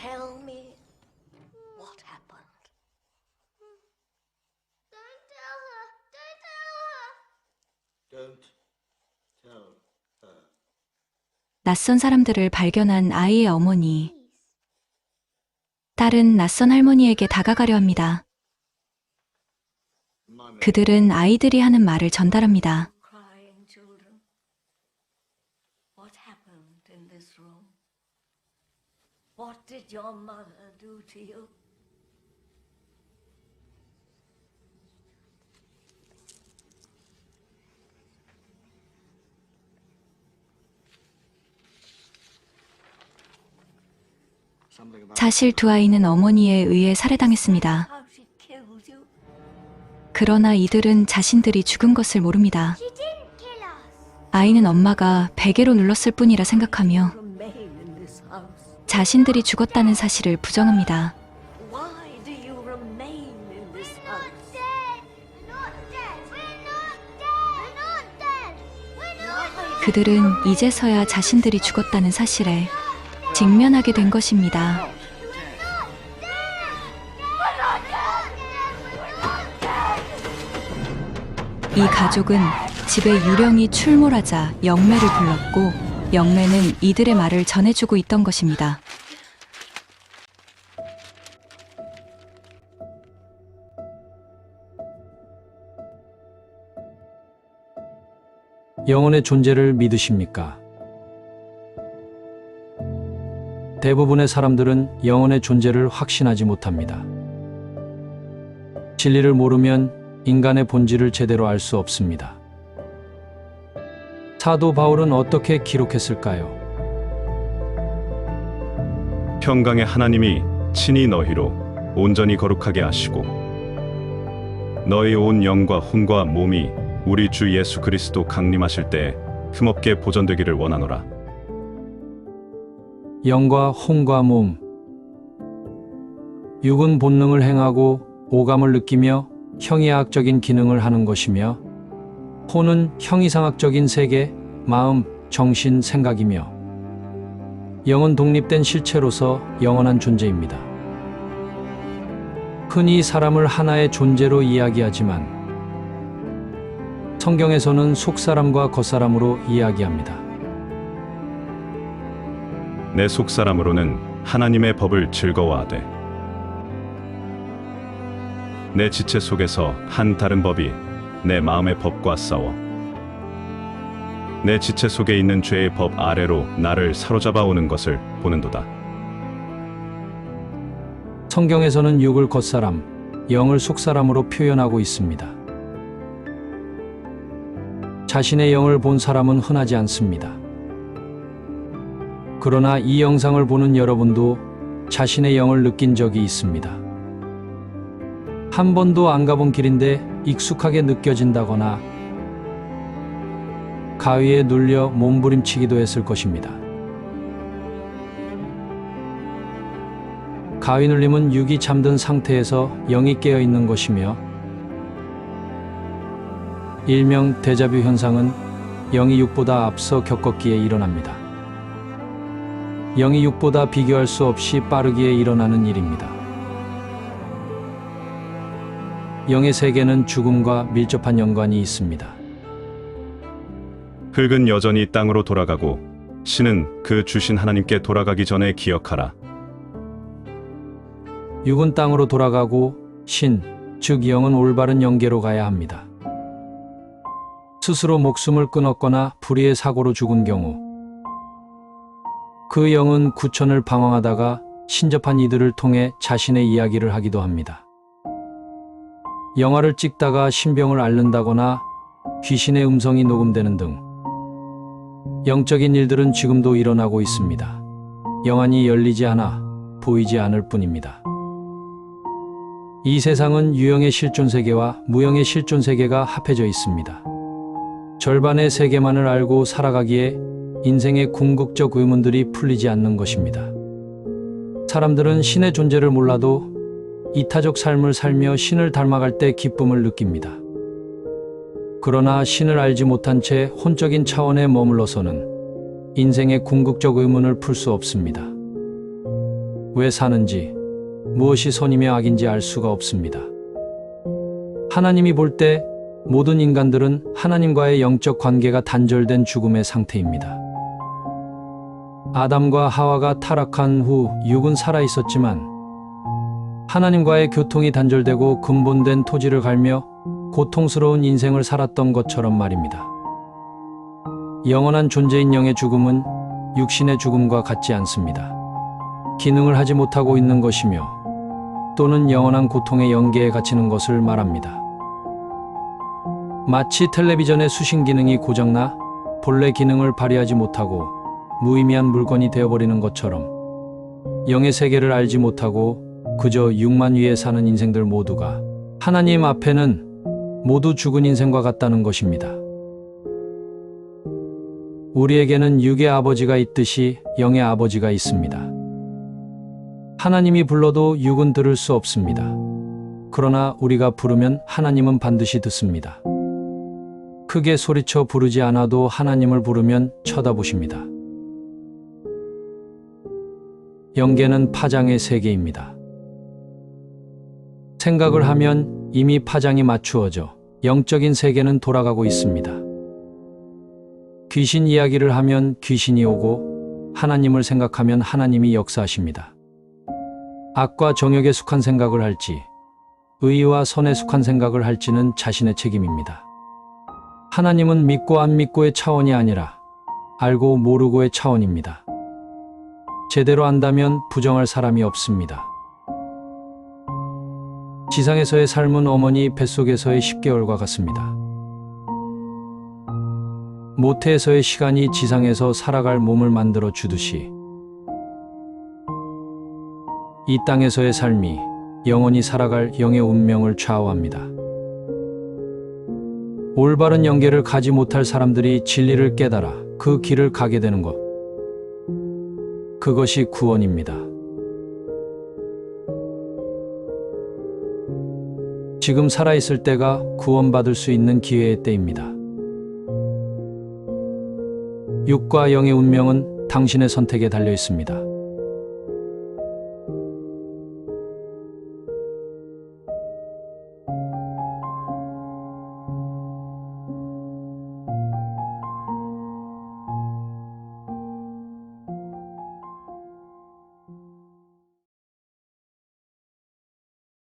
tell me what happened. Don't tell her. Don't tell her. Don't tell her. 낯선 사람들을 발견한 아이의 어머니. 딸은 낯선 할머니에게 다가가려 합니다. 그들은 아이들이 하는 말을 전달합니다. Crying children. What happened in this room? What did your mother do to you? 사실 두 아이는 어머니에 의해 살해당했습니다. How she killed you? 그러나 이들은 자신들이 죽은 것을 모릅니다. She didn't kill us. 아이는 엄마가 베개로 눌렀을 뿐이라 생각하며 Remain in this house. 자신들이 죽었다는 사실을 부정합니다. Why do you remain in this house? We're not dead. We're not dead. We're not dead. We're not dead. 그들은 이제서야 자신들이 죽었다는 사실에 직면하게 된 것입니다. 이 가족은 집에 유령이 출몰하자 영매를 불렀고 영매는 이들의 말을 전해주고 있던 것입니다. 영혼의 존재를 믿으십니까? 대부분의 사람들은 영혼의 존재를 확신하지 못합니다. 진리를 모르면 인간의 본질을 제대로 알 수 없습니다. 사도 바울은 어떻게 기록했을까요? 평강의 하나님이 친히 너희로 온전히 거룩하게 하시고 너희 온 영과 혼과 몸이 우리 주 예수 그리스도 강림하실 때에 흠없게 보존되기를 원하노라. 영과 혼과 몸. 육은 본능을 행하고 오감을 느끼며 형이하학적인 기능을 하는 것이며 혼은 형이상학적인 세계, 마음, 정신, 생각이며 영은 독립된 실체로서 영원한 존재입니다. 흔히 사람을 하나의 존재로 이야기하지만 성경에서는 속사람과 겉사람으로 이야기합니다. 내 속사람으로는 하나님의 법을 즐거워하되 내 지체 속에서 한 다른 법이 내 마음의 법과 싸워 내 지체 속에 있는 죄의 법 아래로 나를 사로잡아 오는 것을 보는도다. 성경에서는 육을 겉사람, 영을 속사람으로 표현하고 있습니다. 자신의 영을 본 사람은 흔하지 않습니다. 그러나 이 영상을 보는 여러분도 자신의 영을 느낀 적이 있습니다. 한 번도 안 가본 길인데 익숙하게 느껴진다거나 가위에 눌려 몸부림치기도 했을 것입니다. 가위 눌림은 육이 잠든 상태에서 영이 깨어 있는 것이며 일명 데자뷰 현상은 영이 육보다 앞서 겪었기에 일어납니다. 영이 육보다 비교할 수 없이 빠르기에 일어나는 일입니다. 영의 세계는 죽음과 밀접한 연관이 있습니다. 흙은 여전히 땅으로 돌아가고 신은 그 주신 하나님께 돌아가기 전에 기억하라. 육은 땅으로 돌아가고 신, 즉 영은 올바른 영계로 가야 합니다. 스스로 목숨을 끊었거나 불의의 사고로 죽은 경우 그 영은 구천을 방황하다가 신접한 이들을 통해 자신의 이야기를 하기도 합니다. 영화를 찍다가 신병을 앓는다거나 귀신의 음성이 녹음되는 등 영적인 일들은 지금도 일어나고 있습니다. 영안이 열리지 않아 보이지 않을 뿐입니다. 이 세상은 유형의 실존세계와 무형의 실존세계가 합해져 있습니다. 절반의 세계만을 알고 살아가기에 인생의 궁극적 의문들이 풀리지 않는 것입니다. 사람들은 신의 존재를 몰라도 이타적 삶을 살며 신을 닮아갈 때 기쁨을 느낍니다. 그러나 신을 알지 못한 채 혼적인 차원에 머물러서는 인생의 궁극적 의문을 풀 수 없습니다. 왜 사는지, 무엇이 선이며 악인지 알 수가 없습니다. 하나님이 볼 때 모든 인간들은 하나님과의 영적 관계가 단절된 죽음의 상태입니다. 아담과 하와가 타락한 후 육은 살아 있었지만 하나님과의 교통이 단절되고 근본된 토지를 갈며 고통스러운 인생을 살았던 것처럼 말입니다. 영원한 존재인 영의 죽음은 육신의 죽음과 같지 않습니다. 기능을 하지 못하고 있는 것이며 또는 영원한 고통의 영계에 갇히는 것을 말합니다. 마치 텔레비전의 수신 기능이 고장나 본래 기능을 발휘하지 못하고 무의미한 물건이 되어버리는 것처럼 영의 세계를 알지 못하고 그저 육만 위에 사는 인생들 모두가 하나님 앞에는 모두 죽은 인생과 같다는 것입니다. 우리에게는 육의 아버지가 있듯이 영의 아버지가 있습니다. 하나님이 불러도 육은 들을 수 없습니다. 그러나 우리가 부르면 하나님은 반드시 듣습니다. 크게 소리쳐 부르지 않아도 하나님을 부르면 쳐다보십니다. 영계는 파장의 세계입니다. 생각을 하면 이미 파장이 맞추어져 영적인 세계는 돌아가고 있습니다. 귀신 이야기를 하면 귀신이 오고 하나님을 생각하면 하나님이 역사하십니다. 악과 정욕에 속한 생각을 할지 의와 선에 속한 생각을 할지는 자신의 책임입니다. 하나님은 믿고 안 믿고의 차원이 아니라 알고 모르고의 차원입니다. 제대로 안다면 부정할 사람이 없습니다. 지상에서의 삶은 어머니 뱃속에서의 10개월과 같습니다. 모태에서의 시간이 지상에서 살아갈 몸을 만들어 주듯이 이 땅에서의 삶이 영원히 살아갈 영의 운명을 좌우합니다. 올바른 영계를 가지 못할 사람들이 진리를 깨달아 그 길을 가게 되는 것, 그것이 구원입니다. 지금 살아있을 때가 구원받을 수 있는 기회의 때입니다. 육과 영의 운명은 당신의 선택에 달려 있습니다.